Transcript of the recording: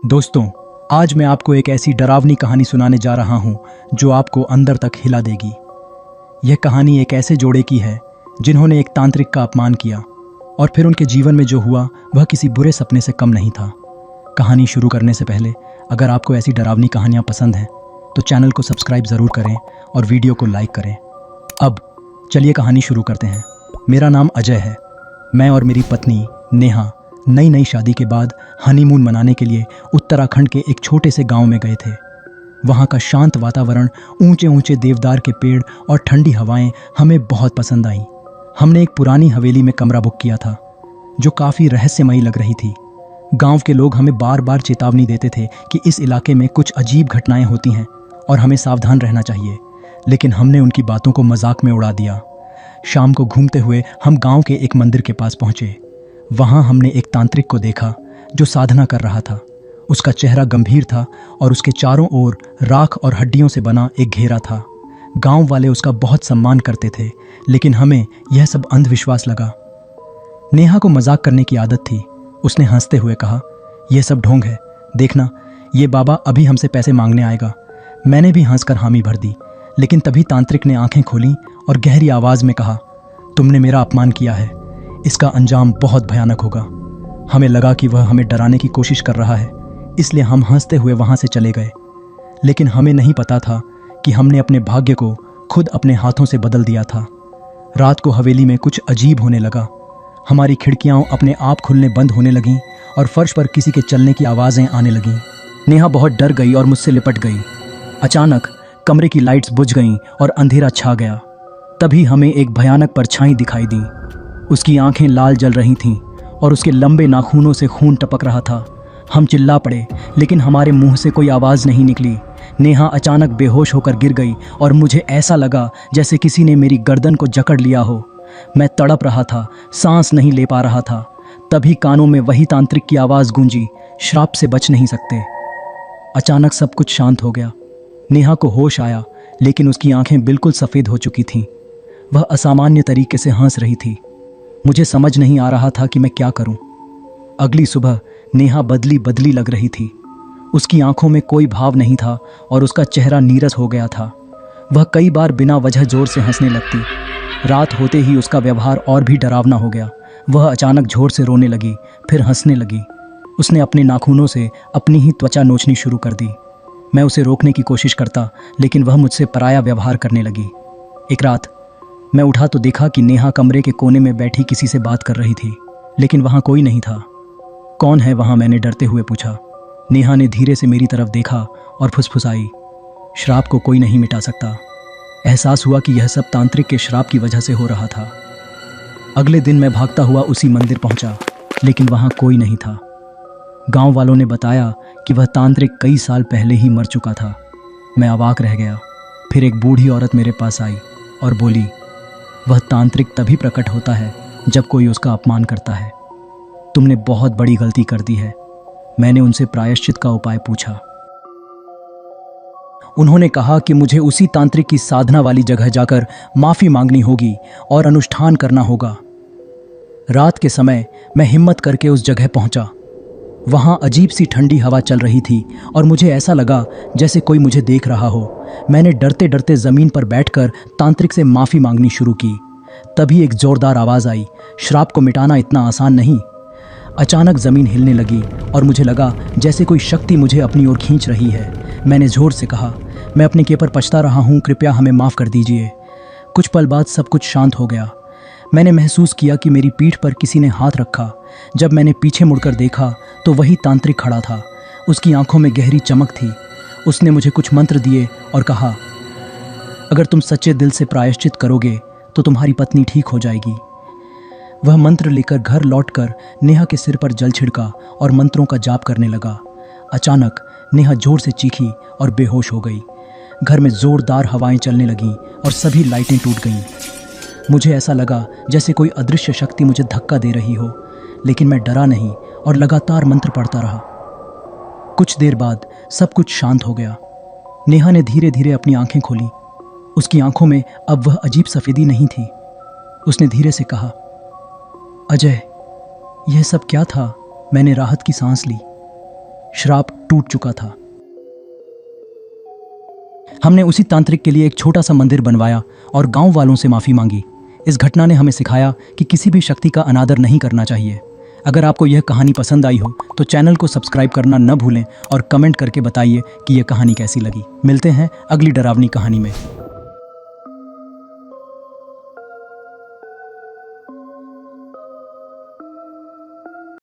दोस्तों, आज मैं आपको एक ऐसी डरावनी कहानी सुनाने जा रहा हूं जो आपको अंदर तक हिला देगी। यह कहानी एक ऐसे जोड़े की है जिन्होंने एक तांत्रिक का अपमान किया और फिर उनके जीवन में जो हुआ वह किसी बुरे सपने से कम नहीं था। कहानी शुरू करने से पहले अगर आपको ऐसी डरावनी कहानियां पसंद हैं तो चैनल को सब्सक्राइब ज़रूर करें और वीडियो को लाइक करें। अब चलिए कहानी शुरू करते हैं। मेरा नाम अजय है। मैं और मेरी पत्नी नेहा नई शादी के बाद हनीमून मनाने के लिए उत्तराखंड के एक छोटे से गांव में गए थे। वहां का शांत वातावरण, ऊंचे ऊंचे देवदार के पेड़ और ठंडी हवाएं हमें बहुत पसंद आईं। हमने एक पुरानी हवेली में कमरा बुक किया था जो काफ़ी रहस्यमयी लग रही थी। गांव के लोग हमें बार बार चेतावनी देते थे कि इस इलाके में कुछ अजीब घटनाएं होती हैं और हमें सावधान रहना चाहिए, लेकिन हमने उनकी बातों को मजाक में उड़ा दिया। शाम को घूमते हुए हम गांव के एक मंदिर के पास पहुंचे। वहां हमने एक तांत्रिक को देखा जो साधना कर रहा था। उसका चेहरा गंभीर था और उसके चारों ओर राख और हड्डियों से बना एक घेरा था। गांव वाले उसका बहुत सम्मान करते थे, लेकिन हमें यह सब अंधविश्वास लगा। नेहा को मजाक करने की आदत थी। उसने हंसते हुए कहा, यह सब ढोंग है, देखना ये बाबा अभी हमसे पैसे मांगने आएगा। मैंने भी हंसकर हामी भर दी, लेकिन तभी तांत्रिक ने आंखें खोली और गहरी आवाज में कहा, तुमने मेरा अपमान किया है, इसका अंजाम बहुत भयानक होगा। हमें लगा कि वह हमें डराने की कोशिश कर रहा है, इसलिए हम हंसते हुए वहां से चले गए। लेकिन हमें नहीं पता था कि हमने अपने भाग्य को खुद अपने हाथों से बदल दिया था। रात को हवेली में कुछ अजीब होने लगा। हमारी खिड़कियां अपने आप खुलने बंद होने लगीं और फर्श पर किसी के चलने की आवाज़ें आने लगीं। नेहा बहुत डर गई और मुझसे लिपट गई। अचानक कमरे की लाइट्स बुझ गईं और अंधेरा छा गया। तभी हमें एक भयानक परछाई दिखाई दी। उसकी आंखें लाल जल रही थीं और उसके लंबे नाखूनों से खून टपक रहा था। हम चिल्ला पड़े, लेकिन हमारे मुंह से कोई आवाज़ नहीं निकली। नेहा अचानक बेहोश होकर गिर गई और मुझे ऐसा लगा जैसे किसी ने मेरी गर्दन को जकड़ लिया हो। मैं तड़प रहा था, सांस नहीं ले पा रहा था। तभी कानों में वही तांत्रिक की आवाज़ गूंजी, श्राप से बच नहीं सकते। अचानक सब कुछ शांत हो गया। नेहा को होश आया, लेकिन उसकी आंखें बिल्कुल सफ़ेद हो चुकी थीं। वह असामान्य तरीके से हंस रही थी। मुझे समझ नहीं आ रहा था कि मैं क्या करूं। अगली सुबह नेहा बदली बदली लग रही थी। उसकी आंखों में कोई भाव नहीं था और उसका चेहरा नीरस हो गया था। वह कई बार बिना वजह जोर से हंसने लगती। रात होते ही उसका व्यवहार और भी डरावना हो गया। वह अचानक जोर से रोने लगी, फिर हंसने लगी। उसने अपने नाखूनों से अपनी ही त्वचा नोचनी शुरू कर दी। मैं उसे रोकने की कोशिश करता, लेकिन वह मुझसे पराया व्यवहार करने लगी। एक रात मैं उठा तो देखा कि नेहा कमरे के कोने में बैठी किसी से बात कर रही थी, लेकिन वहां कोई नहीं था। कौन है वहां? मैंने डरते हुए पूछा। नेहा ने धीरे से मेरी तरफ देखा और फुसफुसाई, श्राप को कोई नहीं मिटा सकता। एहसास हुआ कि यह सब तांत्रिक के श्राप की वजह से हो रहा था। अगले दिन मैं भागता हुआ उसी मंदिर पहुंचा, लेकिन वहां कोई नहीं था। गांव वालों ने बताया कि वह तांत्रिक कई साल पहले ही मर चुका था। मैं अवाक रह गया। फिर एक बूढ़ी औरत मेरे पास आई और बोली, वह तांत्रिक तभी प्रकट होता है जब कोई उसका अपमान करता है। तुमने बहुत बड़ी गलती कर दी है। मैंने उनसे प्रायश्चित का उपाय पूछा। उन्होंने कहा कि मुझे उसी तांत्रिक की साधना वाली जगह जाकर माफी मांगनी होगी और अनुष्ठान करना होगा। रात के समय मैं हिम्मत करके उस जगह पहुंचा। वहां अजीब सी ठंडी हवा चल रही थी और मुझे ऐसा लगा जैसे कोई मुझे देख रहा हो। मैंने डरते डरते जमीन पर बैठकर तांत्रिक से माफी मांगनी शुरू की। तभी एक जोरदार आवाज आई, श्राप को मिटाना इतना आसान नहीं। अचानक जमीन हिलने लगी और मुझे लगा जैसे कोई शक्ति मुझे अपनी ओर खींच रही है। मैंने जोर से कहा, मैं अपने किए पर पछता रहा हूँ, कृपया हमें माफ कर दीजिए। कुछ पल बाद सब कुछ शांत हो गया। मैंने महसूस किया कि मेरी पीठ पर किसी ने हाथ रखा। जब मैंने पीछे मुड़कर देखा तो वही तांत्रिक खड़ा था। उसकी आंखों में गहरी चमक थी। उसने मुझे कुछ मंत्र दिए और कहा, अगर तुम सच्चे दिल से प्रायश्चित करोगे तो तुम्हारी पत्नी ठीक हो जाएगी। वह मंत्र लेकर घर लौटकर नेहा के सिर पर जल छिड़का और मंत्रों का जाप करने लगा। अचानक नेहा जोर से चीखी और बेहोश हो गई। घर में जोरदार हवाएं चलने लगीं और सभी लाइटें टूट गईं। मुझे ऐसा लगा जैसे कोई अदृश्य शक्ति मुझे धक्का दे रही हो, लेकिन मैं डरा नहीं और लगातार मंत्र पढ़ता रहा। कुछ देर बाद सब कुछ शांत हो गया। नेहा ने धीरे धीरे अपनी आंखें खोली। उसकी आंखों में अब वह अजीब सफेदी नहीं थी। उसने धीरे से कहा, अजय, यह सब क्या था? मैंने राहत की सांस ली। श्राप टूट चुका था। हमने उसी तांत्रिक के लिए एक छोटा सा मंदिर बनवाया और गांव वालों से माफ़ी मांगी। इस घटना ने हमें सिखाया कि किसी भी शक्ति का अनादर नहीं करना चाहिए। अगर आपको यह कहानी पसंद आई हो तो चैनल को सब्सक्राइब करना न भूलें और कमेंट करके बताइए कि यह कहानी कैसी लगी। मिलते हैं अगली डरावनी कहानी में।